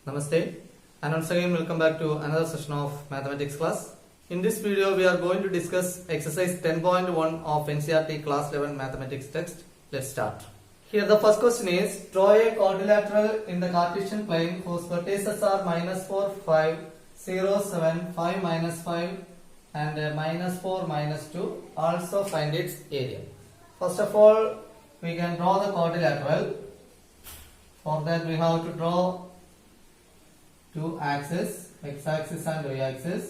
Namaste, and once again welcome back to another session of mathematics class. In this video we are going to discuss exercise 10.1 of NCERT class 11 mathematics text. Let's start. Here the first question is, draw a quadrilateral in the Cartesian plane whose vertices are -4, 5, 0, 7, 5, -5 and -4, -2. Also find its area. First of all, we can draw the quadrilateral. For that we have to draw two axes, x-axis and y-axis.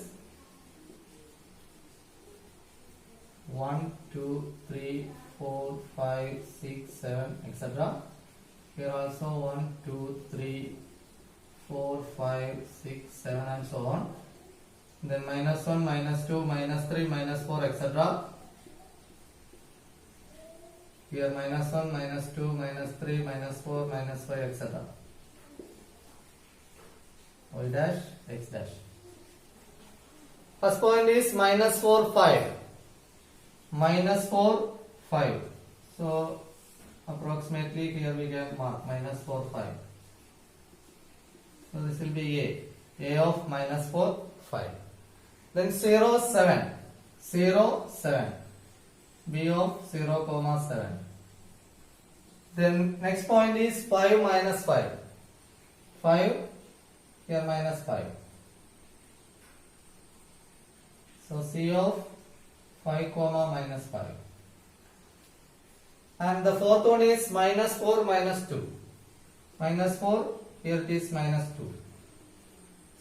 1, 2, 3, 4, 5, 6, 7, etc. Here also 1, 2, 3, 4, 5, 6, 7 and so on. Then -1, -2, -3, -4, etc. Here -1, -2, -3, -4, -5, etc. Y dash, x dash. First point is -4, 5. -4, 5. So approximately here we can mark -4, 5. So this will be A of -4, 5. Then 0, 7. 0, 7. B of 0, 7. Then next point is 5, -5. 5. Here -5. So C of 5, -5. And the fourth one is -4, -2. -4, here it is -2.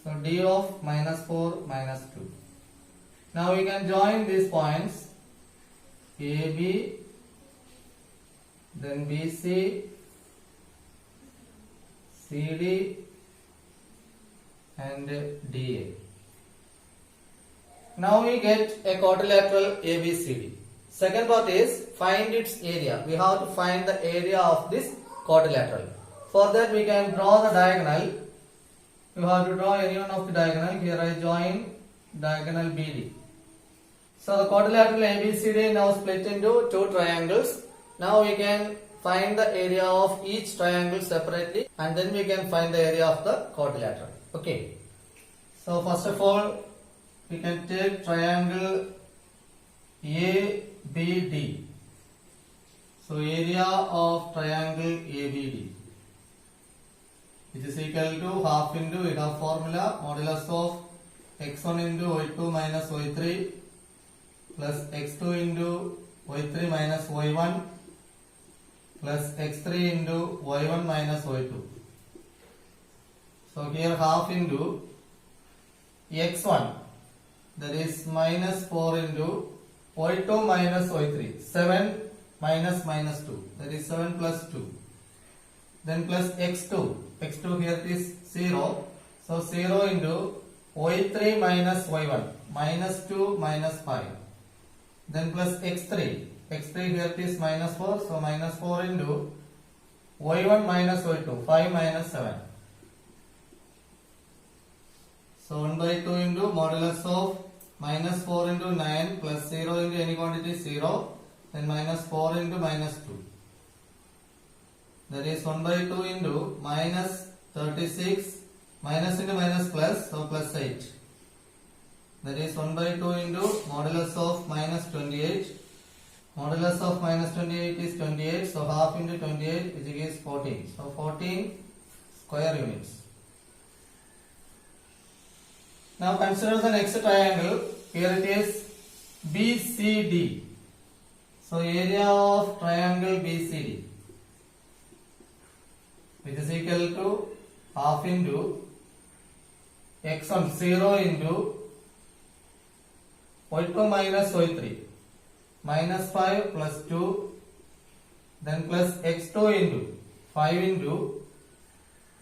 So D of -4, -2. Now we can join these points AB, then BC, CD and DA. Now we get a quadrilateral ABCD. Second part is find its area. We have to find the area of this quadrilateral. For that we can draw the diagonal. You have to draw any one of the diagonal. Here I join diagonal BD. So the quadrilateral ABCD now split into two triangles. Now we can find the area of each triangle separately and then we can find the area of the quadrilateral. Okay. So first of all, we can take triangle ABD. So area of triangle ABD, which is equal to half into, we have formula, modulus of x1 into y2 minus y3 plus x2 into y3 minus y1 plus x3 into y1 minus y2. So here half into x1, that is -4 into y2 minus y3, 7 minus -2, that is 7 plus 2. Then plus x2, x2 here is 0, so 0 into y3 minus y1, -2 minus 5. Then plus x3, x3 here is -4, so -4 into y1 minus y2, 5 minus 7. So 1 by 2 into modulus of -4 into 9 plus 0 into any quantity 0, then -4 into -2. That is 1 by 2 into -36, minus into minus plus, so plus 8. That is 1 by 2 into modulus of -28. Modulus of -28 is 28, so half into 28 which is 14. So 14 square units. Now consider the next triangle. Here it is BCD. So area of triangle BCD, which is equal to half into x1, 0 into y2 minus y3, -5 plus 2, then plus x2 into 5 into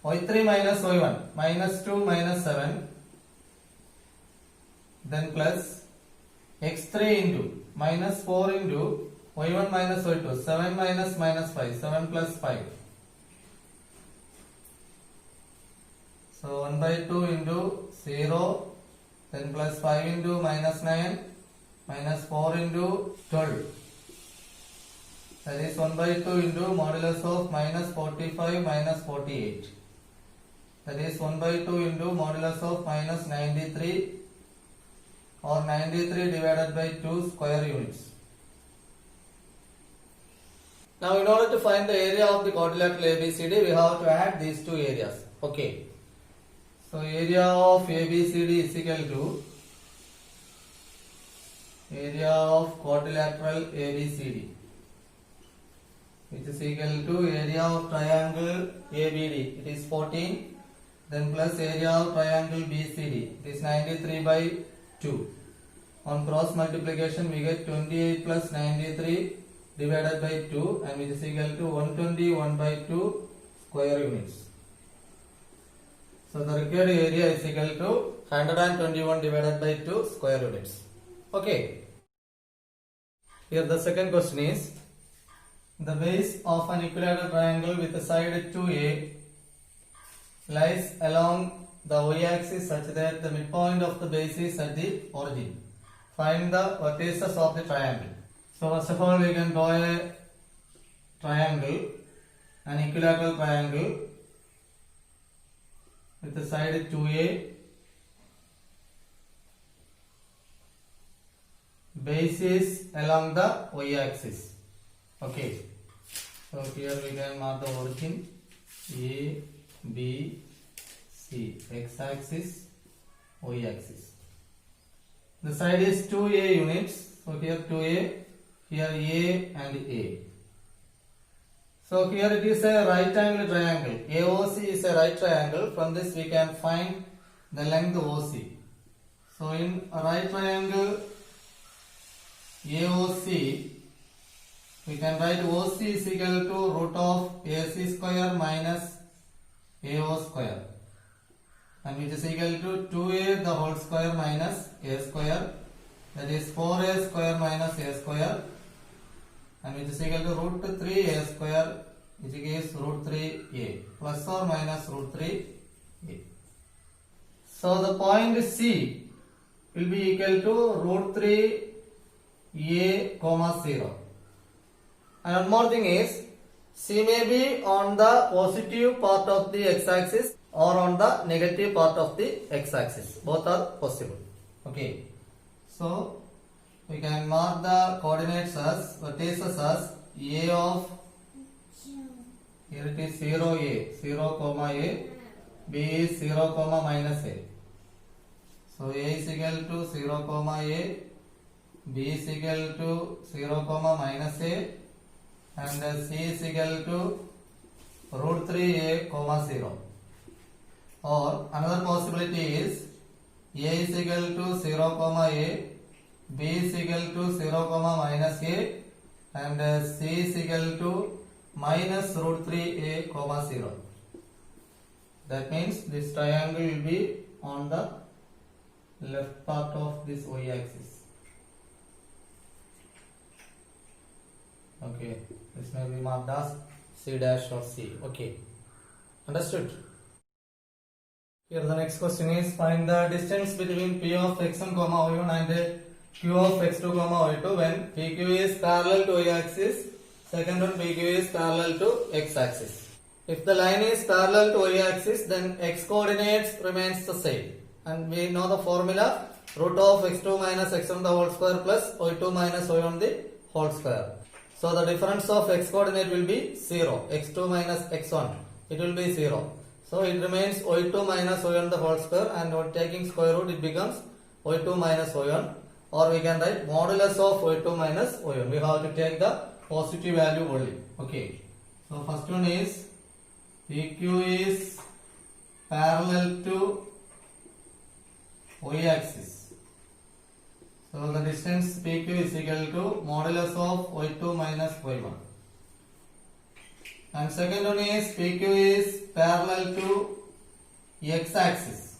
y3 minus y1, -2 minus 7, then plus x3 into -4 into y1 minus y2, 7 minus -5, 7 plus 5. So 1 by 2 into 0, then plus 5 into -9, -4 into 12. That is 1 by 2 into modulus of -45 -48. That is 1 by 2 into modulus of minus 93 or 93 divided by 2 square units. Now in order to find the area of the quadrilateral ABCD, we have to add these two areas. Okay. So area of ABCD is equal to area of quadrilateral ABCD, which is equal to area of triangle ABD. It is 14. Then plus area of triangle BCD. It is 93 by 2. On cross multiplication, we get 28 plus 93 divided by 2, and which is equal to 121 by 2 square units. So the required area is equal to 121 divided by 2 square units. Okay. Here the second question is, the base of an equilateral triangle with a side 2A lies along the y-axis such that the midpoint of the base is at the origin. Find the vertices of the triangle. So first of all, we can draw a triangle, an equilateral triangle with the side 2A, base is along the y-axis. Okay. So here we can mark the origin A, B, C, x-axis, y-axis. The side is 2A units. So here 2A, here A and A. So here it is a right angle triangle. AOC is a right triangle. From this we can find the length OC. So in a right triangle AOC, we can write OC is equal to root of AC square minus AO square, and which is equal to 2A the whole square minus A square, that is 4A square minus A square, and which is equal to root 3A square, which gives root 3A, plus or minus root 3A. So the point C will be equal to root 3A comma 0. And one more thing is, C may be on the positive part of the x-axis or on the negative part of the x-axis. Both are possible. Okay. So we can mark the coordinates as vertices as A of, here it is 0A, 0 comma A, B is 0 comma minus A. So A is equal to 0 comma A, B is equal to 0 comma minus A, and C is equal to root 3A comma 0. Or another possibility is A is equal to 0 comma A, B is equal to 0 comma minus A, and C is equal to minus root 3A comma 0. That means this triangle will be on the left part of this y-axis. Okay, this may be marked as C dash or C. Okay, understood? Here the next question is, find the distance between P of x1 comma y1 and Q of x2 comma y2 when PQ is parallel to y-axis, second one PQ is parallel to x-axis. If the line is parallel to y-axis, then x coordinates remains the same, and we know the formula, root of x2 minus x1 the whole square plus y2 minus y1 the whole square. So the difference of x coordinate will be 0, x2 minus x1, it will be 0. So it remains y2 minus y1 the whole square, and on taking square root it becomes y2 minus y1, or we can write modulus of y2 minus y1. We have to take the positive value only. Okay. So first one is PQ is parallel to y-axis. So the distance PQ is equal to modulus of y2 minus y1. And second one is PQ is parallel to x-axis.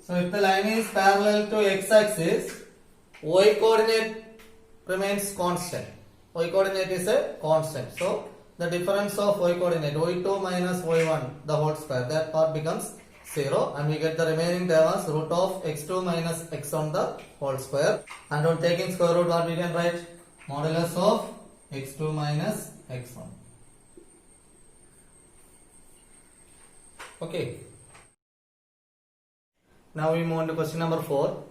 So if the line is parallel to x-axis, y coordinate remains constant. Y coordinate is a constant. So the difference of y coordinate, y2 minus y1 the whole square, that part becomes 0, and we get the remaining term as root of x2 minus x1 the whole square, and on taking square root what we can write, modulus of x2 minus x1. Okay. Now we move on to question number 4.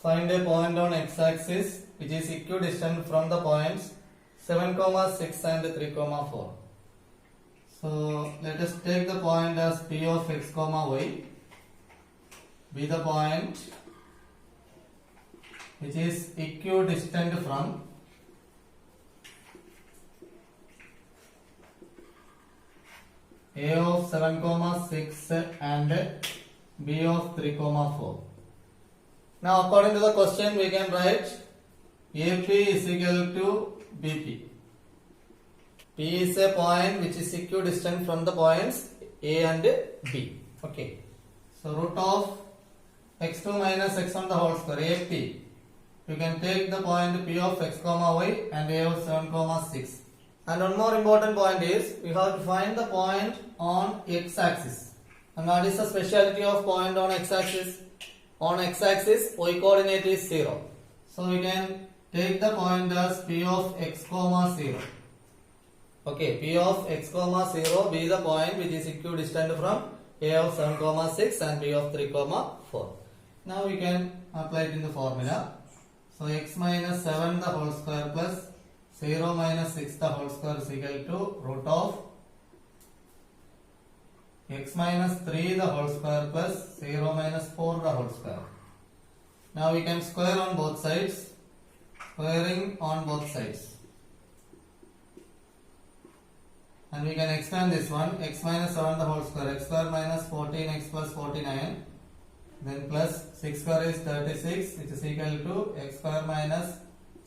Find a point on x-axis which is equidistant from the points 7, 6 and 3, 4. So let us take the point as P of x, y. Be the point which is equidistant from A of 7, 6 and B of 3, 4. Now according to the question we can write AP is equal to BP. P is a point which is equidistant from the points A and B. Okay. So root of x2 minus x1 the whole square, AP. You can take the point P of x, y and A of 7, 6. And one more important point is we have to find the point on x-axis. And what is the speciality of point on x-axis? On x-axis y coordinate is 0. So we can take the point as P of x, 0. Okay, P of x, 0 be the point which is equidistant from A of 7, 6 and B of 3, 4. Now we can apply it in the formula. So x minus 7 the whole square plus 0 minus 6 the whole square is equal to root of x minus 3 the whole square plus 0 minus 4 the whole square. Now we can square on both sides. Squaring on both sides. And we can expand this one. X minus 7 the whole square. X square minus 14x plus 49. Then plus 6 square is 36 which is equal to x square minus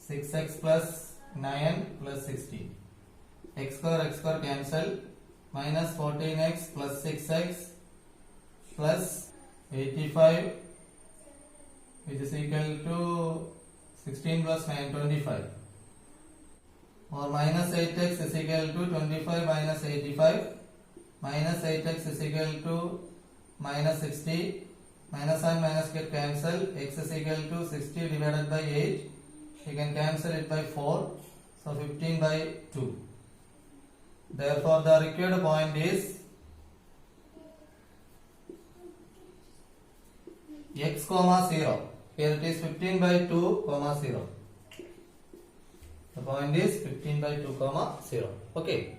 6x plus 9 plus 16. X square cancel. Minus 14x plus 6x plus 85 which is equal to 16 plus 9, 25. Or minus 8x is equal to 25 minus 85. Minus 8x is equal to minus 60. Minus and minus get cancel. X is equal to 60 divided by 8. You can cancel it by 4. So 15 by 2. Therefore, the required point is x, 0. Here it is 15 by 2, 0. The point is 15 by 2, 0. Okay.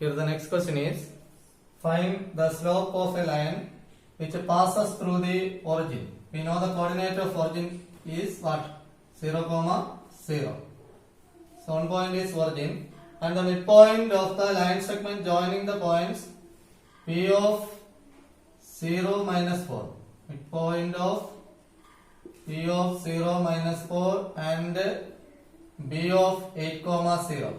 Here the next question is find the slope of a line which passes through the origin. We know the coordinate of origin is what? 0, 0. So one point is origin. And the midpoint of the line segment joining the points P of 0 minus 4. Midpoint of P of 0 minus 4 and B of 8, 0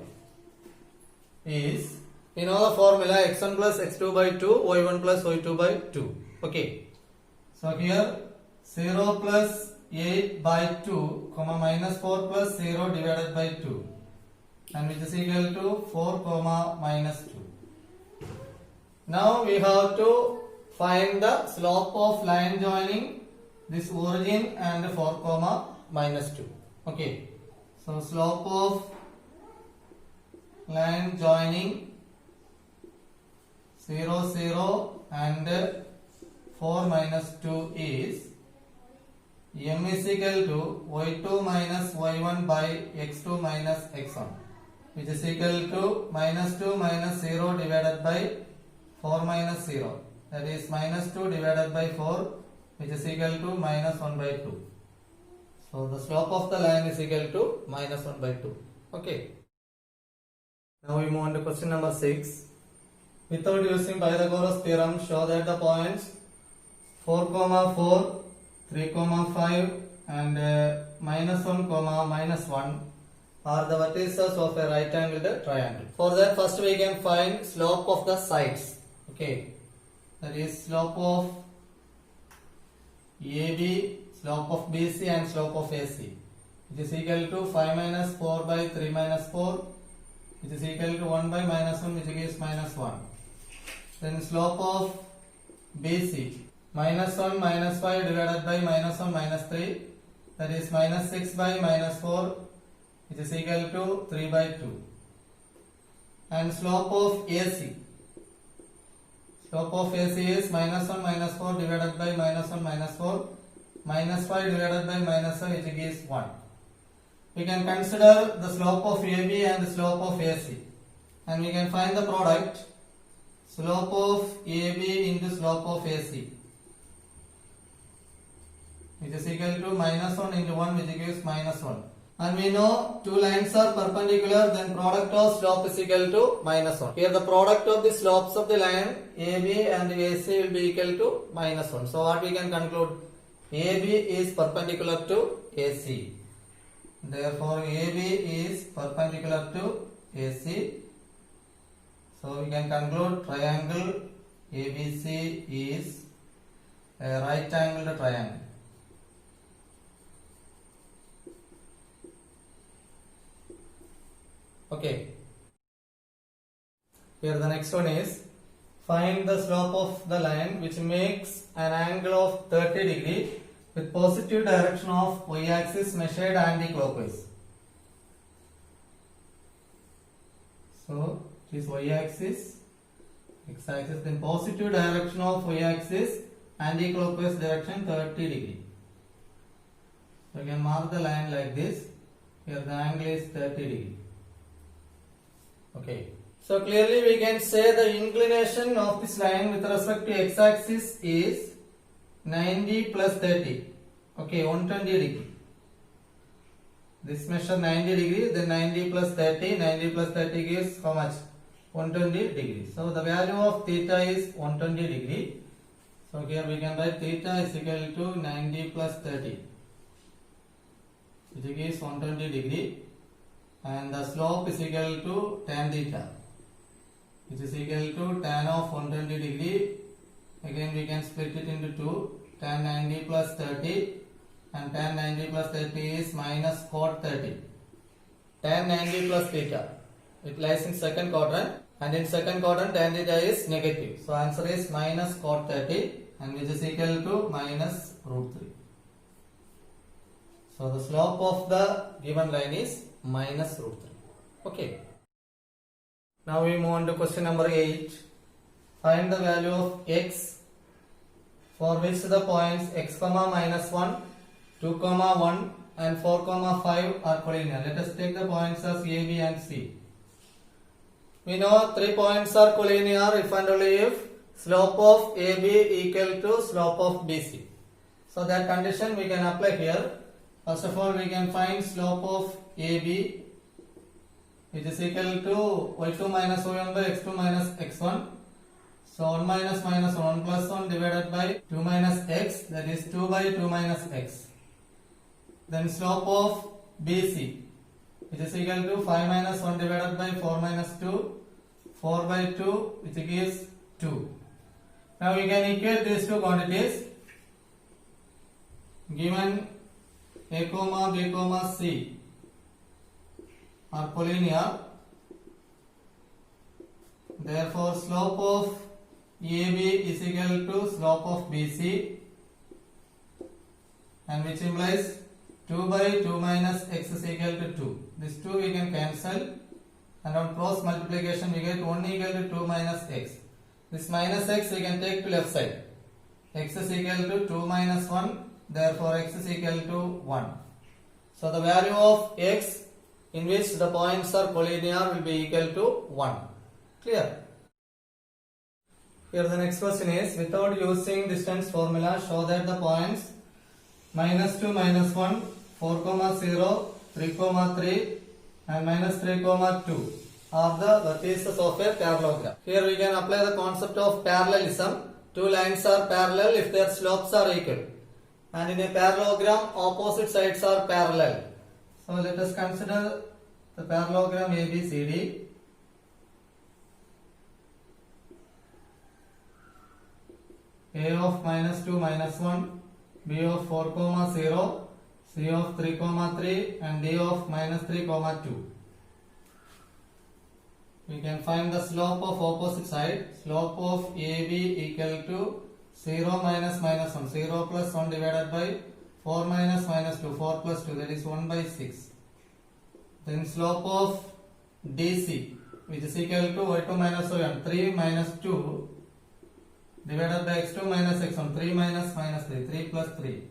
is, we know the formula x1 plus x2 by 2, y1 plus y2 by 2. Okay. So here 0 plus 8 by 2, minus 4 plus 0 divided by 2. And which is equal to 4, minus 2. Now we have to find the slope of line joining this origin and 4, minus 2. Okay. So slope of line joining 0, 0 and 4 minus 2 is m is equal to y2 minus y1 by x2 minus x1. Which is equal to minus 2 minus 0 divided by 4 minus 0. That is minus 2 divided by 4 which is equal to minus 1 by 2. So the slope of the line is equal to minus 1 by 2. Okay. Now we move on to question number 6. Without using Pythagoras theorem, show that the points 4, 4, 3, 5 and minus 1, minus 1 are the vertices of a right angled triangle. For that, first we can find slope of the sides. Okay, that is slope of AB, slope of BC and slope of AC. It is equal to 5 minus 4 by 3 minus 4. It is equal to 1 by minus 1 which gives minus 1. Then slope of BC, minus 1 minus 5 divided by minus 1 minus 3. That is minus 6 by minus 4. It is equal to 3 by 2. And slope of AC, Slope of AC is minus 1 minus 4 divided by minus 1 minus 4 minus 5 divided by minus 5, which gives 1. We can consider the slope of AB and the slope of AC, and we can find the product slope of AB into slope of AC, which is equal to minus 1 into 1, which gives minus 1. And we know two lines are perpendicular, then product of slope is equal to minus 1. Here the product of the slopes of the line AB and AC will be equal to minus 1. So what we can conclude? AB is perpendicular to AC. Therefore AB is perpendicular to AC. So we can conclude triangle ABC is a right angled triangle. Okay. Here the next one is find the slope of the line which makes an angle of 30 degree with positive direction of y-axis measured anti-clockwise. So it is y-axis, x-axis, then positive direction of y-axis anti-clockwise direction 30 degree. So you can mark the line like this. Here the angle is 30 degree. Okay. So clearly we can say the inclination of this line with respect to x-axis is 90 plus 30. Okay, 120 degree. This measure 90 degree, then 90 plus 30. 90 plus 30 gives how much? 120 degree. So the value of theta is 120 degree. So here we can write theta is equal to 90 plus 30, which gives 120 degree. And the slope is equal to tan theta, which is equal to tan of 120 degree. Again we can split it into 2. Tan 90 plus 30, and tan 90 plus 30 is minus cot 30. Tan 90 plus theta, it lies in second quadrant, and in second quadrant tan theta is negative. So answer is minus cot 30, and which is equal to minus root 3. So the slope of the given line is minus root 3. Okay. Now we move on to question number 8. Find the value of x for which the points x comma minus 1, 2 comma 1 and 4 comma 5 are collinear. Let us take the points as A, B and C. We know 3 points are collinear if and only if slope of AB equal to slope of BC. So that condition we can apply here. First of all, we can find slope of AB, which is equal to y2 minus y1 by x2 minus x1. So 1 minus minus 1 plus 1 divided by 2 minus x, that is 2 by 2 minus x. Then slope of BC, which is equal to 5 minus 1 divided by 4 minus 2, 4 by 2, which gives 2. Now we can equate these two quantities. Given A comma B comma C are collinear, therefore slope of AB is equal to slope of BC, and which implies 2 by 2 minus x is equal to 2. This 2 we can cancel, and on cross multiplication we get 1 equal to 2 minus x. This minus x we can take to left side. X is equal to 2 minus 1, therefore x is equal to 1. So the value of x in which the points are collinear will be equal to 1. Clear? Here the next question is, without using distance formula, show that the points minus 2 minus 1, 4 comma 0, 3 comma 3 and minus 3 comma 2 are the vertices of a parallelogram. Here we can apply the concept of parallelism. Two lines are parallel if their slopes are equal, and in a parallelogram opposite sides are parallel. So let us consider the parallelogram ABCD. A of minus 2 minus 1, B of 4 comma 0, C of 3 comma 3 and D of minus 3 comma 2. We can find the slope of opposite side. Slope of AB equal to 0 minus minus 1, 0 plus 1 divided by 4 minus minus 2, 4 plus 2, that is 1 by 6. Then slope of DC, which is equal to y2 minus y1, 3 minus 2 divided by x2 minus x1. 3 minus minus 3. 3 plus 3.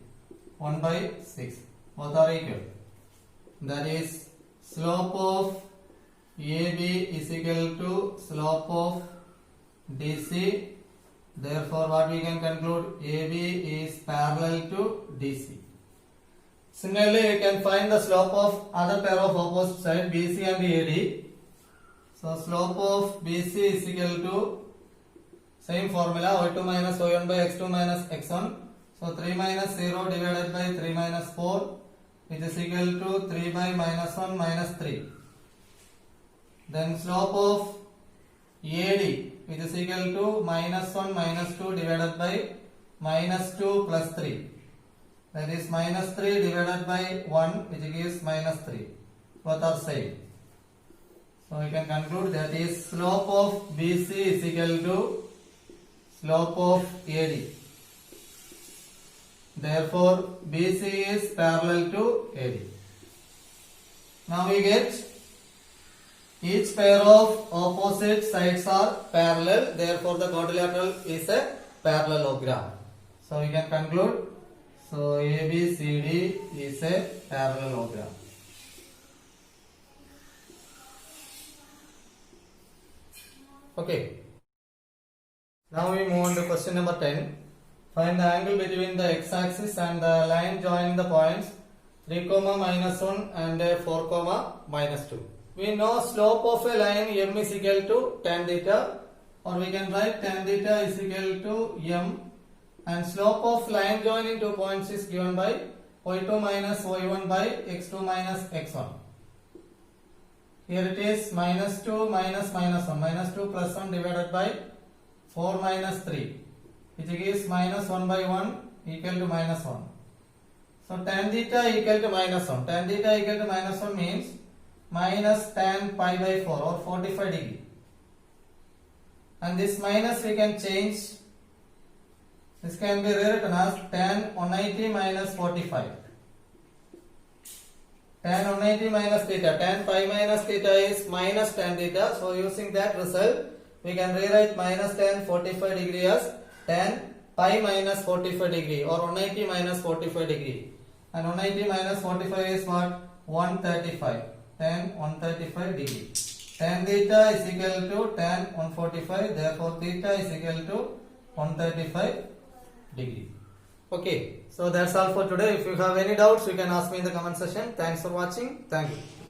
1 by 6. Both are equal. That is slope of AB is equal to slope of DC. Therefore, what we can conclude, AB is parallel to DC. Similarly, we can find the slope of other pair of opposite side BC and AD. So, slope of BC is equal to same formula y2 minus y1 by x2 minus x1. So, 3 minus 0 divided by 3 minus 4, which is equal to 3 by minus 1 minus 3. Then slope of AD, which is equal to minus 1 minus 2 divided by minus 2 plus 3. That is minus 3 divided by 1, which gives minus 3. Both are same. So we can conclude that is slope of BC is equal to slope of AD. Therefore, BC is parallel to AD. Now we get each pair of opposite sides are parallel. Therefore, the quadrilateral is a parallelogram. So we can conclude. So ABCD is a parallelogram. Okay. Now we move on to question number 10. Find the angle between the x-axis and the line joining the points 3, minus 1 and 4, minus 2. We know slope of a line m is equal to tan theta, or we can write tan theta is equal to m, and slope of line joining two points is given by y2 minus y1 by x2 minus x1. Here it is minus 2 minus minus 1, minus 2 plus 1 divided by 4 minus 3, which gives minus 1 by 1 equal to minus 1. So tan theta equal to minus 1. Tan theta equal to minus 1 means minus tan pi by 4 or 45 degree. And this minus we can change. This can be rewritten as tan 180 minus 45. Tan 180 minus theta. Tan pi minus theta is minus tan theta. So using that result, we can rewrite minus tan 45 degree as tan pi minus 45 degree or 180 minus 45 degree. And 180 minus 45 is what? 135. Tan 135 degree. Tan theta is equal to tan 145. Therefore, theta is equal to 135 degree. Okay. So that's all for today. If you have any doubts, you can ask me in the comment section. Thanks for watching. Thank you.